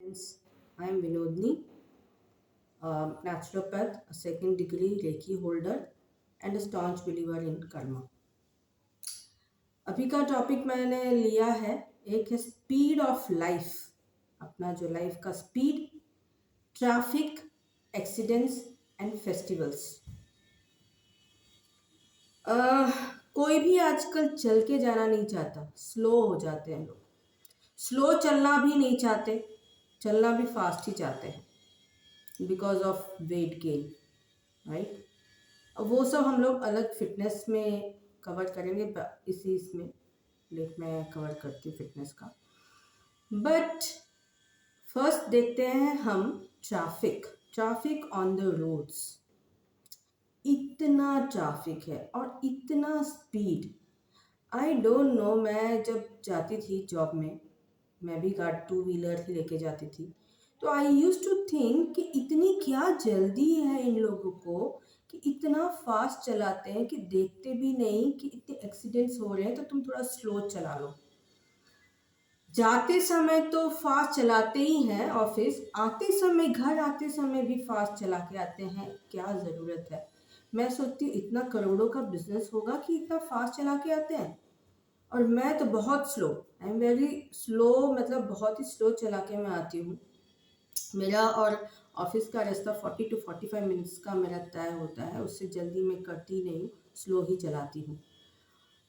Friends, I am Vinodni, naturopath, a second degree Reiki holder, and a staunch believer in karma. अभी का topic मैंने लिया है, एक है स्पीड ऑफ लाइफ, अपना जो लाइफ का speed, traffic, accidents and festivals. कोई भी आजकल चल के जाना नहीं चाहता, स्लो हो जाते हैं लोग। स्लो चलना भी नहीं चाहते, चलना भी फास्ट ही चाहते हैं because of weight gain, right. अब वो सब हम लोग अलग फिटनेस में कवर करेंगे, इसी इसमें लेट मैं कवर करती हूँ फिटनेस का। बट फर्स्ट देखते हैं हम ट्रैफिक ऑन द रोड्स। इतना ट्रैफिक है और इतना स्पीड, आई डोंट नो। मैं जब जाती थी जॉब में, मैं भी टू व्हीलर ही लेके जाती थी, तो आई यूज टू थिंक कि इतनी क्या जल्दी है इन लोगों को कि इतना फास्ट चलाते हैं कि देखते भी नहीं कि इतने एक्सीडेंट्स हो रहे हैं, तो तुम थोड़ा स्लो चला लो। जाते समय तो फास्ट चलाते ही हैं ऑफिस, आते समय, घर आते समय भी फास्ट चला के आते हैं। क्या ज़रूरत है? मैं सोचती हूँ इतना करोड़ों का बिजनेस होगा कि इतना फास्ट चला के आते हैं। और मैं तो बहुत slow, I am very slow, मतलब बहुत ही स्लो चला के मैं आती हूँ। मेरा और ऑफिस का रास्ता 40 to 45 मिनट्स का मेरा तय होता है, उससे जल्दी मैं करती नहीं हूँ, स्लो ही चलाती हूँ।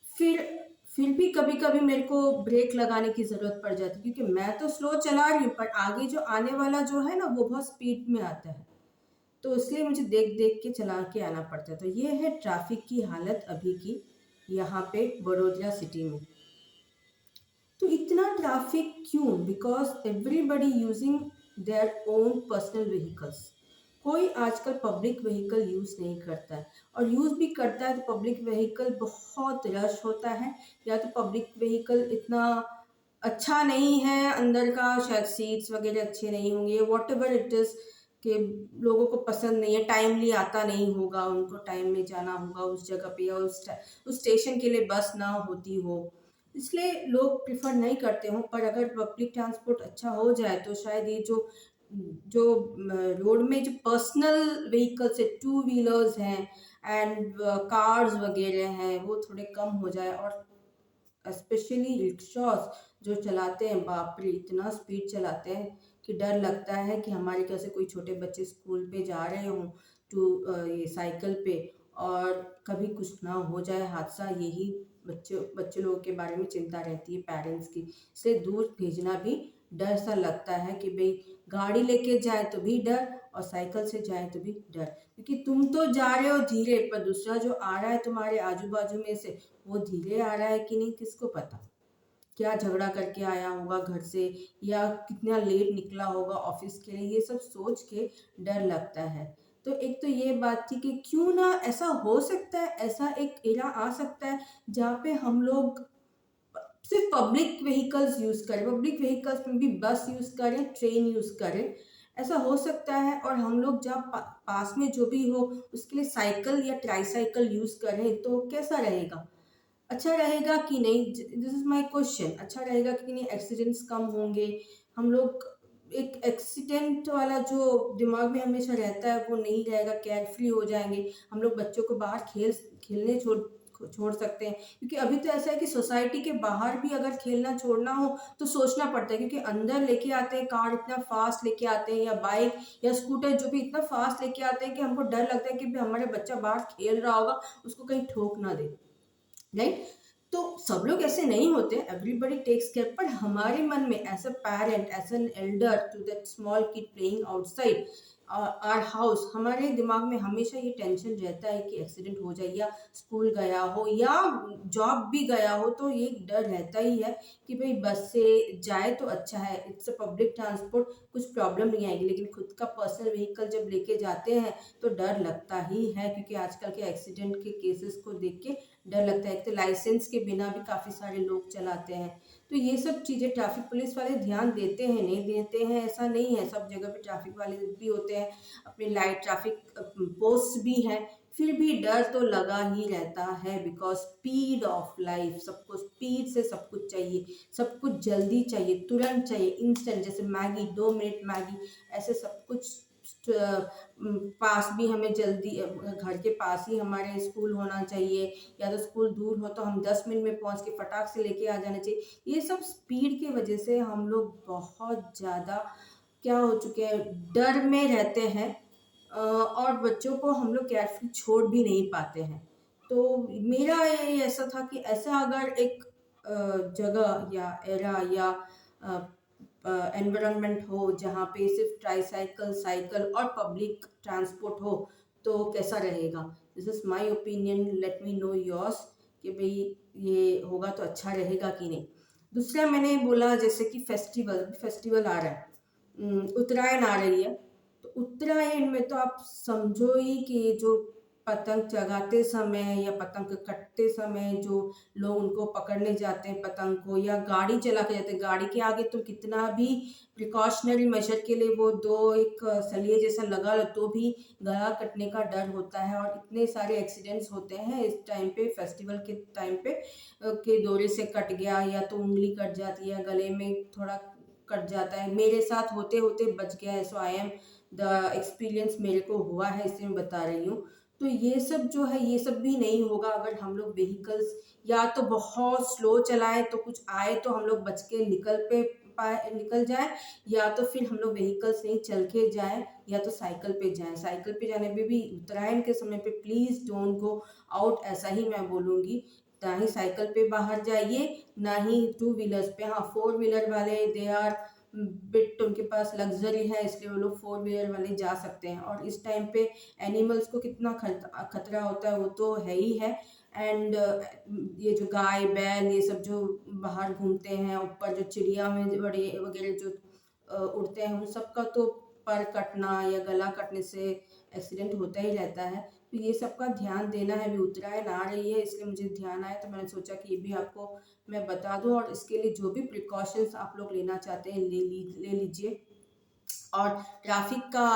फिर भी कभी कभी मेरे को ब्रेक लगाने की ज़रूरत पड़ जाती है, क्योंकि मैं तो स्लो चला रही हूँ पर आगे जो आने वाला जो है ना, वो बहुत स्पीड में आता है, तो इसलिए मुझे देख देख के चला के आना पड़ता है। तो ये है ट्रैफिक की हालत अभी की यहाँ पे वडोदरा सिटी में। तो इतना ट्रैफिक क्यों? Because everybody using their own personal vehicles. कोई आजकल पब्लिक व्हीकल यूज़ नहीं करता है, और यूज़ भी करता है तो पब्लिक व्हीकल बहुत रश होता है, या तो पब्लिक व्हीकल इतना अच्छा नहीं है, अंदर का शायद सीट्स वगैरह अच्छे नहीं होंगे, वॉट एवर इट इज़, कि लोगों को पसंद नहीं है, टाइमली आता नहीं होगा, उनको टाइम में जाना होगा उस जगह पे, या उस स्टेशन के लिए बस ना होती हो, इसलिए लोग प्रिफर नहीं करते हों। पर अगर पब्लिक ट्रांसपोर्ट अच्छा हो जाए तो शायद ये जो जो रोड में जो पर्सनल व्हीकल्स है, टू व्हीलर्स हैं एंड कार्स वगैरह हैं, वो थोड़े कम हो जाए। और स्पेशली रिक्शास जो चलाते हैं, बाप रे, इतना स्पीड चलाते हैं कि डर लगता है कि हमारे कैसे कोई छोटे बच्चे स्कूल पे जा रहे हों ये साइकिल पे, और कभी कुछ ना हो जाए हादसा। यही बच्चे लोगों के बारे में चिंता रहती है पेरेंट्स की, इसलिए दूर भेजना भी डर सा लगता है कि भाई गाड़ी लेके जाए तो भी डर और साइकिल से जाए तो भी डर, क्योंकि तुम तो जा रहे हो धीरे, पर दूसरा जो आ रहा है तुम्हारे आजू बाजू में से, वो धीरे आ रहा है कि नहीं, किसको पता। क्या झगड़ा करके आया होगा घर से, या कितना लेट निकला होगा ऑफिस के लिए, ये सब सोच के डर लगता है। तो एक तो ये बात थी कि क्यों ना ऐसा हो सकता है, ऐसा एक एरा आ सकता है जहाँ पे हम लोग सिर्फ पब्लिक व्हीकल्स यूज़ करें, पब्लिक व्हीकल्स में भी बस यूज़ करें, ट्रेन यूज़ करें, ऐसा हो सकता है। और हम लोग जब पास में जो भी हो उसके लिए साइकिल या ट्राईसाइकिल यूज़ करें तो कैसा रहेगा? अच्छा रहेगा कि नहीं? This is my question. अच्छा रहेगा कि नहीं? एक्सीडेंट्स कम होंगे, हम लोग एक एक्सीडेंट वाला जो दिमाग में हमेशा रहता है वो नहीं रहेगा, केयर फ्री हो जाएंगे। हम लोग बच्चों को बाहर खेलने छोड़ सकते हैं, क्योंकि अभी तो ऐसा है कि सोसाइटी के बाहर भी अगर खेलना छोड़ना हो तो सोचना पड़ता है, क्योंकि अंदर लेके आते हैं कार, इतना फास्ट लेके आते हैं, या बाइक या स्कूटर जो भी इतना फास्ट लेके आते हैं कि हमको डर लगता है कि हमारा बच्चा बाहर खेल रहा होगा, उसको कहीं ठोक ना दे, राइट। तो सब लोग ऐसे नहीं होते, एवरीबडी टेक्स केयर, पर हमारे मन में as a parent, as an elder to that small kid playing outside our house, हमारे दिमाग में हमेशा ये टेंशन रहता है कि एक्सीडेंट हो जाए, या स्कूल गया हो या जॉब भी गया हो, तो ये डर रहता ही है कि भाई बस से जाए तो अच्छा है, इट्स अ पब्लिक ट्रांसपोर्ट, कुछ प्रॉब्लम नहीं आएगी। लेकिन खुद का पर्सनल व्हीकल जब लेके जाते हैं तो डर लगता ही है, क्योंकि आजकल के एक्सीडेंट के केसेस को देख के डर लगता है। एक तो लाइसेंस के बिना भी काफ़ी सारे लोग चलाते हैं, तो ये सब चीज़ें ट्रैफिक पुलिस वाले ध्यान देते हैं, नहीं देते हैं ऐसा नहीं है, सब जगह पे ट्रैफिक वाले भी होते हैं, अपने लाइट ट्रैफिक पोस्ट भी हैं, फिर भी डर तो लगा ही रहता है, बिकॉज स्पीड ऑफ लाइफ, सबको स्पीड से सब कुछ चाहिए, सब कुछ जल्दी चाहिए, तुरंत चाहिए, इंस्टेंट, जैसे मैगी, 2 मिनट मैगी, ऐसे सब कुछ। पास भी हमें जल्दी, घर के पास ही हमारे स्कूल होना चाहिए, या तो स्कूल दूर हो तो हम 10 मिनट में पहुंच के फटाक से लेके आ जाना चाहिए। ये सब स्पीड की वजह से हम लोग बहुत ज़्यादा क्या हो चुके हैं, डर में रहते हैं। और बच्चों को हम लोग केयरफुल छोड़ भी नहीं पाते हैं। तो मेरा ये ऐसा था कि ऐसा अगर एक जगह या एरा या एनवायरनमेंट हो जहाँ पे सिर्फ ट्राईसाइकिल, साइकिल और पब्लिक ट्रांसपोर्ट हो, तो कैसा रहेगा। This is my opinion, let me know yours, कि भाई ये होगा तो अच्छा रहेगा कि नहीं। दूसरा मैंने बोला जैसे कि फेस्टिवल फेस्टिवल आ रहा है, उत्तरायण आ रही है। तो उत्तरायण में तो आप समझो ही कि जो पतंग चगाते समय या पतंग कटते समय जो लोग उनको पकड़ने जाते हैं पतंग को, या गाड़ी चला के जाते हैं, गाड़ी के आगे तो कितना भी प्रिकॉशनरी मेजर के लिए वो दो एक सलिए जैसा लगा लो तो भी गला कटने का डर होता है। और इतने सारे एक्सीडेंट्स होते हैं इस टाइम पे, फेस्टिवल के टाइम पे, के डोरे से कट गया, या तो उंगली कट जाती है, गले में थोड़ा कट जाता है। मेरे साथ होते होते बच गया है, सो आई एम द एक्सपीरियंस मेरे को हुआ है, इसलिए मैं बता रही हूँ। तो ये सब जो है ये सब भी नहीं होगा अगर हम लोग व्हीकल्स या तो बहुत स्लो चलाएं, तो कुछ आए तो हम लोग बच के निकल जाए, या तो फिर हम लोग व्हीकल्स नहीं चल के जाएं, या तो साइकिल पे जाएं। साइकिल पे जाने में भी उत्तरायण के समय पे प्लीज डोंट गो आउट, ऐसा ही मैं बोलूंगी। ना ही साइकिल पे बाहर जाइए, ना ही टू व्हीलर्स पे। हाँ, 4 व्हीलर वाले दे आर बिट, उनके पास लग्जरी है इसलिए वो लोग 4 व्हीलर वाले जा सकते हैं। और इस टाइम पे एनिमल्स को कितना खतरा होता है वो तो है ही है। एंड ये जो गाय बैल ये सब जो बाहर घूमते हैं, ऊपर जो चिड़िया में बड़े वगैरह जो उड़ते हैं, उन सब का तो पर कटना या गला कटने से एक्सीडेंट होता ही रहता है। तो ये सब का ध्यान देना है। अभी उत्तरायण आ रही है इसलिए मुझे ध्यान आया, तो मैंने सोचा कि ये भी आपको मैं बता दूं, और इसके लिए जो भी प्रिकॉशंस आप लोग लेना चाहते हैं ले लीजिए। और ट्रैफिक का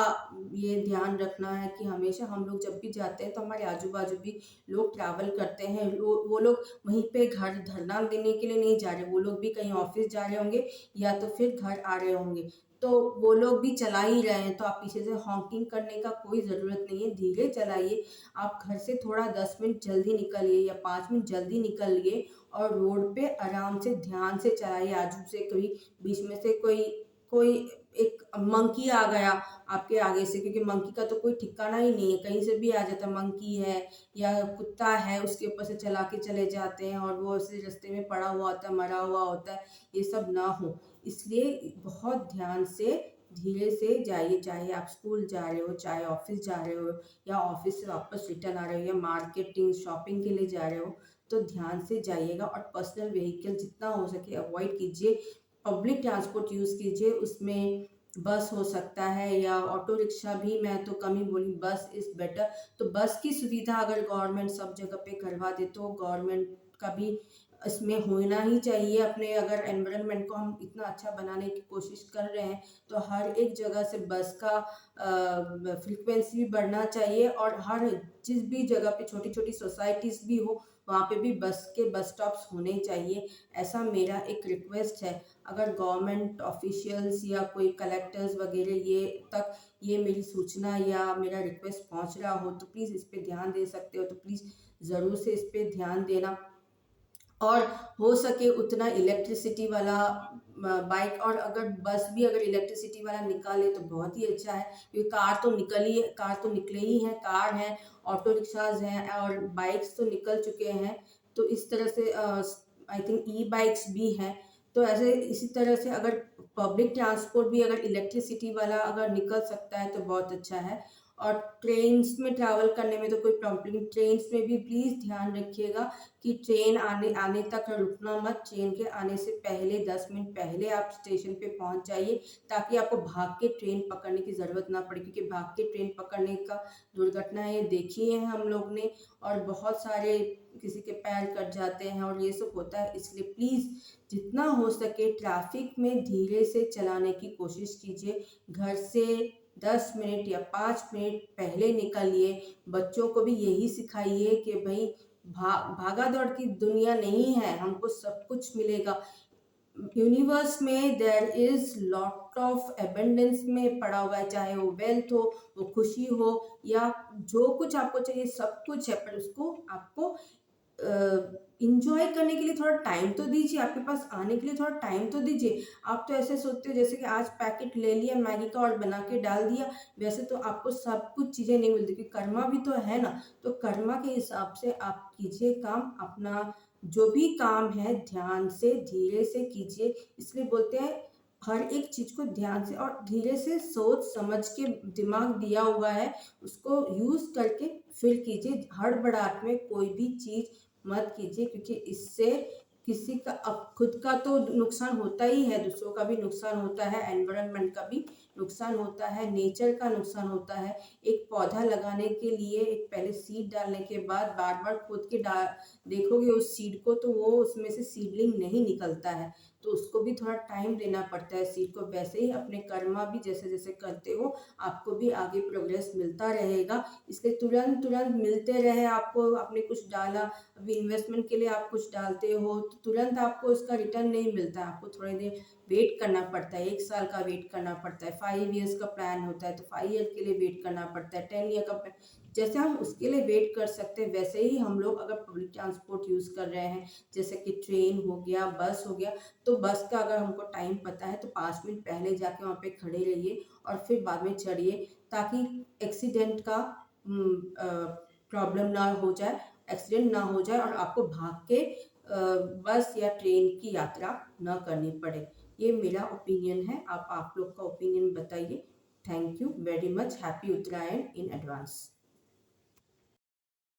ये ध्यान रखना है कि हमेशा हम लोग जब भी जाते हैं तो हमारे आजू बाजू भी लोग ट्रैवल करते हैं, वो लोग वहीं पे घर धरना देने के लिए नहीं जा रहे, वो लोग भी कहीं ऑफिस जा रहे होंगे या तो फिर घर आ रहे होंगे। तो वो लोग भी चला ही रहे हैं, तो आप पीछे से हॉकिंग करने का कोई ज़रूरत नहीं है, धीरे चलाइए। आप घर से थोड़ा 10 मिनट जल्दी निकलिए या 5 मिनट जल्दी निकलिए, और रोड पे आराम से ध्यान से चलाइए। आजू से कोई बीच में से कोई कोई एक मंकी आ गया आपके आगे से, क्योंकि मंकी का तो कोई ठिकाना ही नहीं है, कहीं से भी आ जाता है। मंकी है या कुत्ता है, उसके ऊपर से चला के चले जाते हैं और वो ऐसे रास्ते में पड़ा हुआ होता है, मरा हुआ होता है। ये सब ना हो, इसलिए बहुत ध्यान से धीरे से जाइए, चाहे आप स्कूल जा रहे हो, चाहे ऑफिस जा रहे हो, या ऑफिस से वापस रिटर्न आ रहे हो, या मार्केटिंग शॉपिंग के लिए जा रहे हो, तो ध्यान से जाइएगा। और पर्सनल व्हीकल जितना हो सके अवॉइड कीजिए, पब्लिक ट्रांसपोर्ट यूज़ कीजिए। उसमें बस हो सकता है या ऑटो रिक्शा भी, मैं तो कम ही बोली, बस इज़ बेटर। तो बस की सुविधा अगर गवर्नमेंट सब जगह पे करवा दे तो गवर्नमेंट का भी इसमें होना ही चाहिए। अपने अगर एनवायरनमेंट को हम इतना अच्छा बनाने की कोशिश कर रहे हैं तो हर एक जगह से बस का फ्रीक्वेंसी भी बढ़ना चाहिए, और हर जिस भी जगह पे छोटी छोटी सोसाइटीज़ भी हो वहाँ पे भी बस स्टॉप्स होने चाहिए। ऐसा मेरा एक रिक्वेस्ट है। अगर गवर्नमेंट ऑफिशियल्स या कोई कलेक्टर्स वगैरह ये तक ये मेरी सूचना या मेरा रिक्वेस्ट पहुंच रहा हो तो प्लीज़ इस पे ध्यान दे सकते हो, तो प्लीज़ ज़रूर से इस पे ध्यान देना। और हो सके उतना इलेक्ट्रिसिटी वाला बाइक, और अगर बस भी अगर इलेक्ट्रिसिटी वाला निकाले तो बहुत ही अच्छा है, क्योंकि कार तो निकले ही हैं, कार हैं, ऑटो रिक्शाज हैं, और बाइक्स तो निकल चुके हैं। तो इस तरह से आई थिंक ई बाइक्स भी हैं। तो ऐसे इसी तरह से अगर पब्लिक ट्रांसपोर्ट भी अगर इलेक्ट्रिसिटी वाला अगर निकल सकता है तो बहुत अच्छा है। और ट्रेन्स में ट्रैवल करने में तो कोई प्रॉब्लम, ट्रेन्स में भी प्लीज़ ध्यान रखिएगा कि ट्रेन आने आने तक रुकना मत। ट्रेन के आने से पहले 10 मिनट पहले आप स्टेशन पे पहुंच जाइए, ताकि आपको भाग के ट्रेन पकड़ने की ज़रूरत ना पड़े, क्योंकि भाग के ट्रेन पकड़ने का दुर्घटनाएं देखी है हम लोग ने, और बहुत सारे किसी के पैर कट जाते हैं और ये सब होता है। इसलिए प्लीज़ जितना हो सके ट्रैफिक में धीरे से चलाने की कोशिश कीजिए। घर से 10 मिनट या 5 मिनट पहले निकलिए। बच्चों को भी यही सिखाइए कि भाई भागा दौड़ की दुनिया नहीं है, हमको सब कुछ मिलेगा। यूनिवर्स में there is lot of abundance में पड़ा हुआ है, चाहे वो वेल्थ हो, वो खुशी हो, या जो कुछ आपको चाहिए सब कुछ है, पर उसको आपको इंजॉय करने के लिए थोड़ा टाइम तो दीजिए, आपके पास आने के लिए थोड़ा टाइम तो दीजिए। आप तो ऐसे सोचते हो जैसे कि आज पैकेट ले लिया मैगी का और बना के डाल दिया, वैसे तो आपको सब कुछ चीज़ें नहीं मिलती, क्योंकि कर्मा भी तो है ना। तो कर्मा के हिसाब से आप कीजिए काम अपना, जो भी काम है ध्यान से धीरे से कीजिए। इसलिए बोलते हैं हर एक चीज़ को ध्यान से और धीरे से सोच समझ के, दिमाग दिया हुआ है उसको यूज़ करके फिर कीजिए। हड़बड़ाहट में कोई भी चीज़ मत कीजिए, क्योंकि इससे किसी का अब खुद का तो नुकसान होता ही है, दूसरों का भी नुकसान होता है, एनवायरनमेंट का भी नुकसान होता है, नेचर का नुकसान होता है। एक पौधा लगाने के लिए एक पहले सीड डालने के बाद बार बार खोद के देखोगे उस सीड को, तो वो उसमें से सीडलिंग नहीं निकलता है, तो उसको भी थोड़ा टाइम देना पड़ता है सीड को। वैसे ही अपने कर्मा भी जैसे जैसे करते हो आपको भी आगे प्रोग्रेस मिलता रहेगा। इसलिए तुरंत तुरंत मिलते रहे आपको, आपने कुछ डाला, अभी इन्वेस्टमेंट के लिए आप कुछ डालते हो तो तुरंत आपको उसका रिटर्न नहीं मिलता है, आपको थोड़ी देर वेट करना पड़ता है, 1 साल का वेट करना पड़ता है, 5 ईयर्स का प्लान होता है तो 5 ईयर के लिए वेट करना पड़ता है, 10 ईयर का प्लान। जैसे हम उसके लिए वेट कर सकते हैं, वैसे ही हम लोग अगर पब्लिक ट्रांसपोर्ट यूज़ कर रहे हैं, जैसे कि ट्रेन हो गया, बस हो गया, तो बस का अगर हमको टाइम पता है तो 5 मिनट पहले जाके वहाँ पे खड़े रहिए और फिर बाद में चढ़िए, ताकि एक्सीडेंट का प्रॉब्लम ना हो जाए, एक्सीडेंट ना हो जाए और आपको भाग के बस या ट्रेन की यात्रा ना करनी पड़े। ये मेरा ओपिनियन है, आप लोग का ओपिनियन बताइए। Thank you very much, happy Uttarayan in advance.